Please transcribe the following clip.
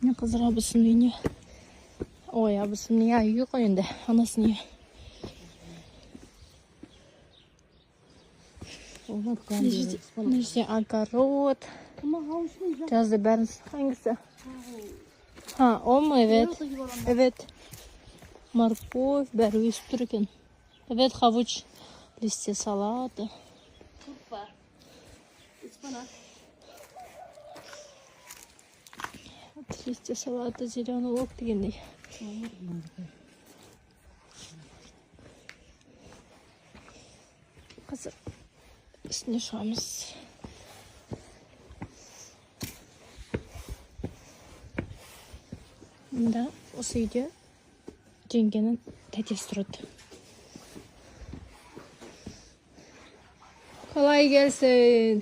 Ne kızır abısını yine. Ой, abısını ya yiyor koyunda. Anasını yiyor. Нижний огород. Жазды бәрін hangisi? Ha, o mu? Evet. Evet. Морковь бәрі өсіп тұр екен. Evet, havuç. Листья салата. Листья салата, зеленый лук дегендей. Қазір үстіне шығамыз. Мында осы үйде жеңгенің тәтесі тұрады. Kolay gelsin.